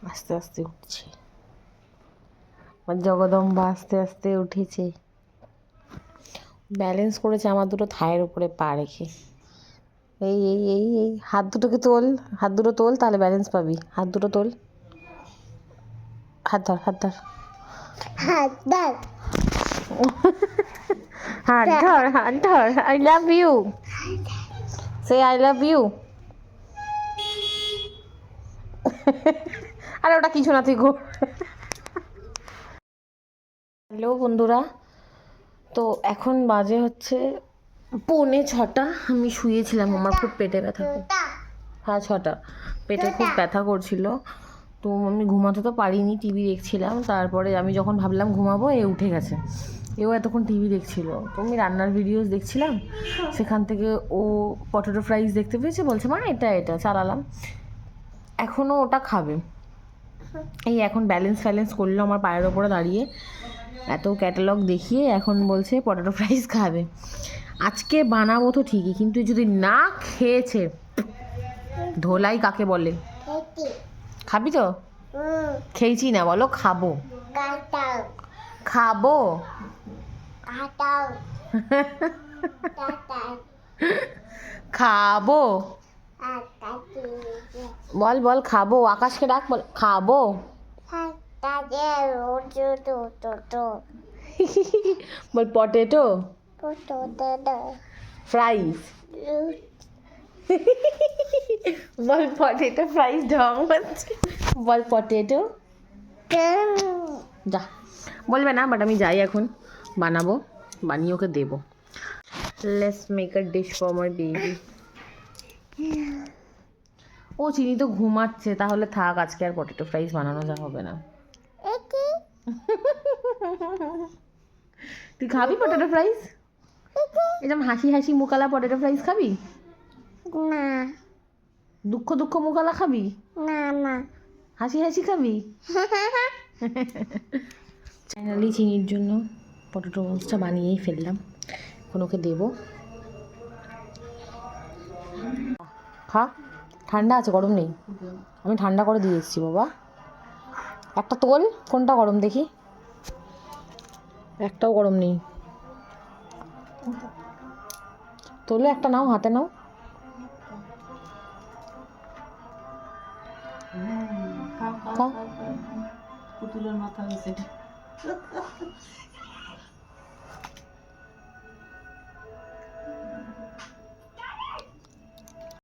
আস্তে আস্তে উঠছে, আমার জগদম্বা আস্তে আস্তে উঠেছে। ব্যালেন্স করেছে আমার দুটো থায়ের উপরে পা রেখে। এই এই এই এই হাত দুটোকে তোল, হাত দুটো তোল, তাহলে ব্যালেন্স পাবি। হাত দুটো তোল, হাত ধর, হাত ধর, হাত ধর, হাত ধর, হাত ধর। I love you, say I love you. আরে ওটা কিছু না, তুই ঘুর। হ্যালো বন্ধুরা, তো এখন বাজে হচ্ছে 6:45। আমি শুয়েছিলাম, আমার খুব পেটে ব্যথা। হ্যাঁ 6টা, পেটে খুব ব্যথা করছিল, তো আমি ঘুমাতে তো পারিনি, টিভি দেখছিলাম। তারপরে আমি যখন ভাবলাম ঘুমাবো, এ উঠে গেছে। এও এতক্ষণ টিভি দেখছিল, তো আমি রান্নার ভিডিওস দেখছিলাম, সেখান থেকে ও পটেটো ফ্রাইস দেখতে পেয়েছে, বলছে মা এটা এটা চালালাম, এখনও ওটা খাবে। এই এখন ব্যালেন্স করলো আমার পায়ের ওপরে দাঁড়িয়ে, এত ক্যাটালগ দেখিয়ে এখন বলছে পটেটো ফ্রাইস খাবে। আজকে বানাবো তো ঠিকই, কিন্তু যদি না খেয়েছে, ধোলাই কাকে বলে? খাবি তো? খেয়েছি না বলো, খাবো। খাবো, খাবো, বল বল খাবো। আকাশকে ডাক, বল খাবো। বল পটেটো ফ্রাইস। বল পটেটো ফ্রাইস ঢং হচ্ছে, বল পটেটো। যা, বলবে না, বাট আমি যাই এখন, বানাবো, বানিয়ে ওকে দেবো। Let's make a dish for my baby. ও চিনি তো ঘুমাচ্ছে, তাহলে থাক, আজকে আর পটেটো ফ্রাইস বানানো যা হবে না। তুই খাবি পটেটো ফ্রাইস? এরকম হাসি হাসি মুকালা পটেটো ফ্রাইস খাবি? না দুঃখ দুঃখ মুকালা খাবি? না না, হাসি হাসি খাবি? ফাইনালি চিনির জন্য পটেটো রোস্টটা বানিয়েই ফেললাম, এখন ওকে দেবো। খা, ঠান্ডা আছে, গরম নেই, আমি ঠান্ডা করে দিয়ে এসেছি বাবা। একটা তোল, কোনটা গরম দেখি? একটাও গরম নেই, তোলে একটা, নাও হাতে নাও। পুতুলের মাথা হয়েছে।